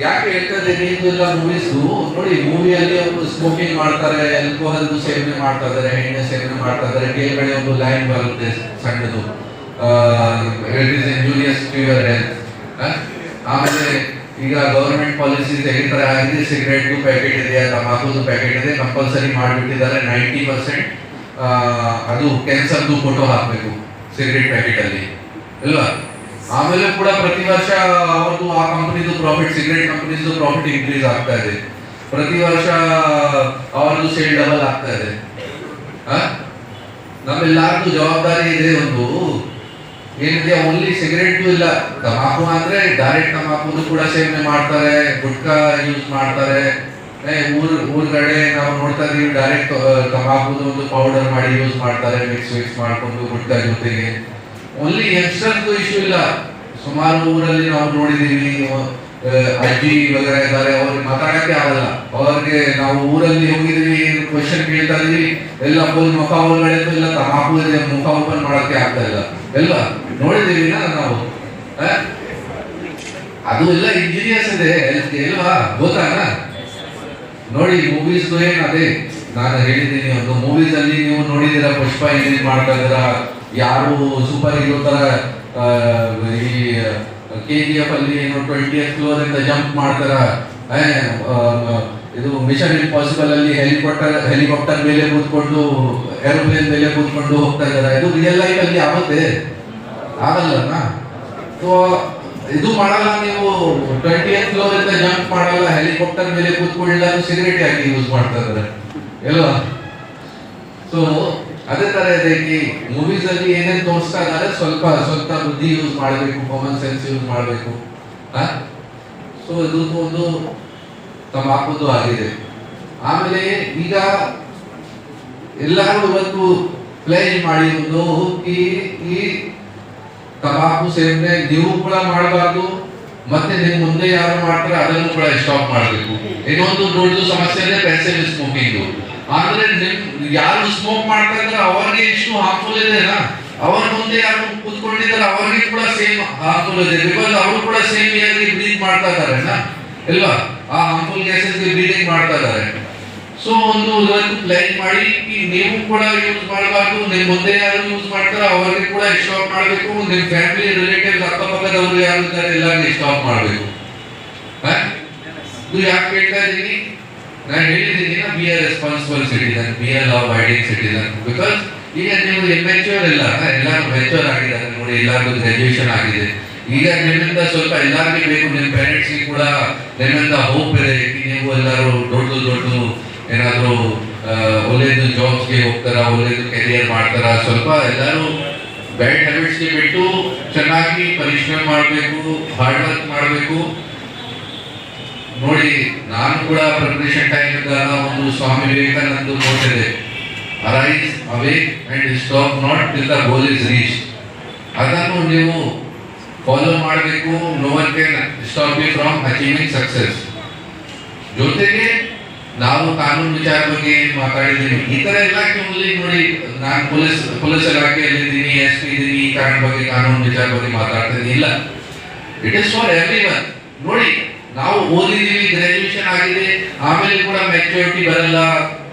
ಯಾಕೆ ಹೇಳ್ತಾ ಇದ್ದೀನಿ ಇದೆಲ್ಲ ಮೂವೀಸ್ ನೋಡಿ, ಮೂವಿಯಲ್ಲಿ ಅವರು ಸ್ಮೋಕಿಂಗ್ ಮಾಡ್ತಾರೆ, ಆಲ್ಕೋಹಾಲ್ ಸೇವನೆ ಮಾಡ್ತಾ ಇದ್ದಾರೆ, ಎಣ್ಣೆ ಸೇವನೆ ಮಾಡ್ತಾ ಇದ್ದಾರೆ, ಕೆಳಗಡೆ ಒಂದು ಲೈನ್ ಬರುತ್ತೆ ಸಣ್ಣದು, it is injurious to your health. ಆಮೇಲೆ ಈಗ ಗವರ್ಮೆಂಟ್ ಪಾಲಿಸೀಸ್ ಈ ತರ ಆಗಿದೆ, ಸಿಗರೇಟ್ ಪ್ಯಾಕೆಟ್ ಇದೆ, ತಂಬಾಕುದು ಪ್ಯಾಕೆಟ್ ಇದೆ, ಕಂಪಲ್ಸರಿ ಮಾಡಿಬಿಟ್ಟಿದ್ದಾರೆ. 90% ಅದು ಕ್ಯಾನ್ಸರ್ದು ಫೋಟೋ ಹಾಕಬೇಕು ಸಿಗರೇಟ್ ಪ್ಯಾಕೆಟ್ ಅಲ್ಲಿ ಅಲ್ವಾ. ಆಮೇಲೆ ಕೂಡ ಪ್ರತಿ ವರ್ಷ ಅವ್ರದ್ದು ಆ ಕಂಪನಿದು ಪ್ರಾಫಿಟ್, ಸಿಗರೇಟ್ ಕಂಪನಿದು ಪ್ರಾಫಿಟ್ ಇನ್ಕ್ರೀಸ್ ಆಗ್ತಾ ಇದೆ. ಪ್ರತಿ ವರ್ಷ ಅವ್ರದ್ದು ಸೇಲ್ ಡಬಲ್ ಆಗ್ತಾ ಇದೆ. ನಮ್ಮೆಲ್ಲರಿಗೂ ಜವಾಬ್ದಾರಿ ಇದೆ. ಒಂದು ಏನಿದೆ, ಓನ್ಲಿ ಸಿಗರೇಟ್ ಇಲ್ಲ, ತಂಬಾಕು ಅಂದ್ರೆ ಡೈರೆಕ್ಟ್ ತಂಬಾಕು ಕೂಡ ಸೇವನೆ ಮಾಡ್ತಾರೆ, ಗುಟ್ಕಾ ಯೂಸ್ ಮಾಡ್ತಾರೆ. ಊರ್ಗಡೆ ನಾವು ನೋಡ್ತಾ ಇದೀವಿ, ಡೈರೆಕ್ಟ್ ತಂಬಾಕುದು ಒಂದು ಪೌಡರ್ ಮಾಡಿ ಯೂಸ್ ಮಾಡ್ತಾರೆ, ಮಿಕ್ಸ್ ಮಾಡ್ಕೊಂಡು ಗುಟ್ಕಾ ಜೊತೆಗೆ. ಓನ್ಲಿ ಯಂಗ್ಸ್ಟರ್ಸ್ ಇಶ್ಯೂ ಇಲ್ಲ. ಸುಮಾರು ಊರಲ್ಲಿ ನಾವು ನೋಡಿದೀವಿ, ಅಜ್ಜಿ ವಗೇರೆ ಇದ್ದಾರೆ, ಅವ್ರಿಗೆ ಮಾತಾಡಕ್ಕೆ ಆಗಲ್ಲ. ಅವ್ರಿಗೆ ನಾವು ಊರಲ್ಲಿ ಹೋಗಿದೀವಿ, ಕ್ವಶನ್ ಕೇಳ್ತಾ ಇದೀವಿ, ಎಲ್ಲ ಫುಲ್ ಮುಖ ಒಳಗಡೆ ಇಲ್ಲ ತಂಬಾಕು ಇದೆ, ಮುಖ ಓಪನ್ ಮಾಡಕ್ಕೆ ಆಗ್ತಾ ಇಲ್ಲ. ಎಲ್ಲ ನೋಡಿದೀವಿ ನಾವು. ಅದು ಎಲ್ಲ ಇಂಜಿನಿಯರ್ಸ್ ಇದೆ ಅಲ್ವಾ, ಗೊತ್ತಾನ? ನೋಡಿ ಮೂವೀಸ್ ಏನ್ ಅದೇ ನಾನು ಹೇಳಿದ್ದೀನಿ. ಒಂದು ಮೂವೀಸ್ ಅಲ್ಲಿ ನೀವು ನೋಡಿದಿರ, ಪುಷ್ಪ ಇಂಜಿನ್ ಮಾಡ್ತಾ ಇದ್ದೀರಾ, ಯಾರು ಸೂಪರ್ ಹೀರೋ ತರ ಈ KGF ಅಲ್ಲಿ ಏನು 20th ಫ್ಲೋರ್ ಇಂದ ಜಂಪ್ ಮಾಡ್ತಾರ. ಇದು ಮಿಷನ್ ಇಂಪಾಸಿಬಲ್ ಅಲ್ಲಿ ಹೆಲಿಕಾಪ್ಟರ್ ಮೇಲೆ ಕೂತ್ಕೊಂಡು, ಏರೋಪ್ಲೇನ್ ಮೇಲೆ ಕೂತ್ಕೊಂಡು ಹೋಗ್ತಾ ಇದಾರೆ. ಇದು ರಿಯಲ್ ಲೈಫ್ ಅಲ್ಲಿ ಆಗುತ್ತೆ? ಆಗಲ್ಲ. ಸೊ ಇದು ಮಾಡಲ್ಲ ನೀವು, 20th ಫ್ಲೋರ್ ಇಂದ ಜಂಪ್ ಮಾಡಲ್ಲ, ಹೆಲಿಕಾಪ್ಟರ್ ಮೇಲೆ ಕೂತ್ಕೊಳ್ಳಿಲ್ಲ, ಸಿಗರೇಟ್ ಯಾಕೆ ಯೂಸ್ ಮಾಡ್ತಾ ಇದ್ದಾರೆ ಅಲ್ವಾ? ಸೊ ಅದೇ ತರ ಇದೆ, ಮೂವೀಸ್ ಅಲ್ಲಿ ಏನೇನು ತೋರಿಸ್ತಾ ಇದ್ದಾರೆ, ಸ್ವಲ್ಪ ಸ್ವಲ್ಪ ಬುದ್ಧಿ ಯೂಸ್ ಮಾಡಬೇಕು, ಕಾಮನ್ ಸೆನ್ಸ್ ಯೂಸ್ ಮಾಡಬೇಕು. ಸೊ ಇದು ಒಂದು ತಂಬಾಕುದು ಆಗಿದೆ. ಆಮೇಲೆ ಈಗ ಎಲ್ಲರೂ ಇವತ್ತು ಪ್ಲೇಜ್ ಮಾಡಿ ಒಂದು ಈ ತಂಬಾಕು ಸೇವನೆ ನೀವು ಕೂಡ ಮಾಡಬಾರ್ದು, ಮತ್ತೆ ನಿಮ್ ಮುಂದೆ ಯಾರು ಮಾಡ್ತಾರೆ ಅದನ್ನು ಕೂಡ ಸ್ಟಾಪ್ ಮಾಡಬೇಕು. ಇನ್ನೊಂದು ದೊಡ್ಡ ಸಮಸ್ಯೆ ಇದೆ ಪ್ಯಾಸಿವ್ ಸ್ಮೋಕಿಂಗ್. ಅಂದ್ರೆ ಯಾರು ಸ್ಮೋಕ್ ಮಾಡ್ತಾ ಇದ್ದಾರೆ ಅವರಿಗೆ ಎಷ್ಟು ಹಾರ್ಮ್ಫುಲ್ ಇದೆ, ಅವ್ರ ಮುಂದೆ ಯಾರು ಕೂತ್ಕೊಂಡಿದ್ದಾರೆ ಅವರಿಗೆ ಕೂಡ ಸೇಮ್ ಹಾರ್ಮ್ಫುಲ್ ಇದೆ. ಬಿಕಾಸ್ ಅವರು ಕೂಡ ಸೇಮ್ ಆಗಿ ಬ್ರೀತ್ ಮಾಡ್ತಾ ಇದ್ದಾರೆ ಇಲ್ವಾ, ಆ ಹಾರ್ಮ್ಫುಲ್ ಗ್ಯಾಸಸ್ ಬ್ರೀದಿಂಗ್ ಮಾಡ್ತಾ ಇದ್ದಾರೆ. ಸೊ ಒಂದು ಇವತ್ತು ಪ್ಲಾನ್ ಮಾಡಿ ನೀವು ಕೂಡ ಯೂಸ್ ಮಾಡಬಾರ್ದು, ನಿಮ್ ಮುಂದೆ ಯಾರು ಯೂಸ್ ಮಾಡ್ತಾರೋ ಅವರಿಗೆ ಕೂಡ ಸ್ಟಾಪ್ ಮಾಡಬೇಕು. ನಿಮ್ ಫ್ಯಾಮಿಲಿ ರಿಲೇಟಿವ್ಸ್ ಅಕ್ಕಪಕ್ಕದವರು ಯಾರು ಇದ್ದಾರೆ ಎಲ್ಲರಿಗೂ ಸ್ಟಾಪ್ ಮಾಡಬೇಕು. ಇದು ಯಾಕೆ ಹೇಳ್ತಾ ಇದ್ದೀನಿ, ನಾನು ಹೇಳಿದ್ದೀನಿ, B A responsible citizen, B a law abiding citizen. Because ಈಗ ನೀವು ಮೆಚ್ಯೂರ್ ಇಲ್ಲ, ಎಲ್ಲರೂ ಮೆಚ್ಯೂರ್ ಆಗಿದ್ದಾರೆ ನೋಡಿ, ಎಲ್ಲರಿಗೂ ಗ್ರಾಜುಯೇಷನ್ ಆಗಿದೆ. ಈಗ ನಿಮ್ಮಿಂದ ಸ್ವಲ್ಪ ಎಲ್ಲರಿಗೂ ಬೇಕು, ನಿಮ್ಮ ಪೇರೆಂಟ್ಸ್ಗೆ ಕೂಡ ನಿಮ್ಮಿಂದ ಹೋಪ್ ಇದೆ, ನೀವು ಎಲ್ಲರೂ ದೊಡ್ಡ ಏನಾದರೂ ಒಳ್ಳೇದು ಜಾಬ್ಸ್ಗೆ ಹೋಗ್ತಾರ, ಒಳ್ಳೇದು ಕೆರಿಯರ್ ಮಾಡ್ತಾರ. ಸ್ವಲ್ಪ ಎಲ್ಲರೂ ಬ್ಯಾಡ್ ಹ್ಯಾಬಿಟ್ಸ್ಗೆ ಬಿಟ್ಟು ಚೆನ್ನಾಗಿ ಪರಿಶ್ರಮ ಮಾಡಬೇಕು, ಹಾರ್ಡ್ ವರ್ಕ್ ಮಾಡಬೇಕು. ನೋಡಿ, ನಾನು ಕೂಡ ಪ್ರಿಪರೇಷನ್ ಟೈಮ್ ಇದ್ದಾಗ ಒಂದು ಸ್ವಾಮಿ ವಿವೇಕಾನಂದ ನೋಡ್ತಿದೆ, arise awake and stop not till the goal is reach. ಅದನ್ನು ನೀವು ಫಾಲೋ ಮಾಡಬೇಕು. No one can stop you from achieving success. ಜೊತೆಗೆ ನಾವು ಕಾನೂನು ವಿಚಾರ ಬಗ್ಗೆ ಮಾತಾಡಿದ್ದೀವಿ. ಈ ತರ ಇಲಾಖೆಯಲ್ಲಿ ನೋಡಿ, ನಾನು ಪೊಲೀಸ್ ಇಲಾಖೆಯಲ್ಲಿ ಇದ್ದೀನಿ, SP ಇದ್ದೀನಿ, ಈ ಕಾರಣ ಬಗ್ಗೆ ಕಾನೂನು ವಿಚಾರ ಬಗ್ಗೆ ಮಾತಾಡ್ತಾ ಇಲ್ಲ. It is for everyone. ನೋಡಿ, ನಾವು ಓದಿದೀವಿ, ಗ್ರಾಜುಯೇಷನ್ ಆಗಿದೆ, ಆಮೇಲೆ ಕೂಡ ಮೆಚುರಿಟಿ ಬರಲ್ಲ,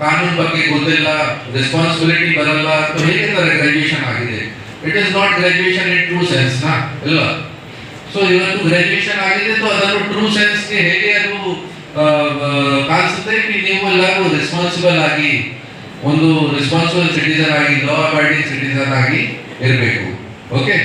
ಕಾನೂನು ಬಗ್ಗೆ ಗೊತ್ತಿಲ್ಲ, ರೆಸ್ಪಾನ್ಸಿಬಿಲಿಟಿ ಬರಲ್ಲ. ಹೇಗೆ ತರ ಗ್ರಾಜುಯೇಷನ್ ಆಗಿದೆ? It is not graduation in true sense ಇಲ್ಲ. ಸೊ ಇವತ್ತು ಗ್ರಾಜುಯೇಷನ್ ಆಗಿದೆ, ಅದನ್ನು ಟ್ರೂ ಸೆನ್ಸ್ಗೆ ಹೇಗೆ ಅದು ಕಾಣಿಸುತ್ತೆ? ನೀವು ಎಲ್ಲರೂ ರೆಸ್ಪಾನ್ಸಿಬಲ್ ಆಗಿ, ಒಂದು ರೆಸ್ಪಾನ್ಸಿಬಲ್ ಸಿಟಿಸನ್ ಆಗಿ, ಲಾ ಅಬೈಡಿಂಗ್ ಸಿಟಿಸನ್ ಆಗಿ ಇರಬೇಕು. ಓಕೆ.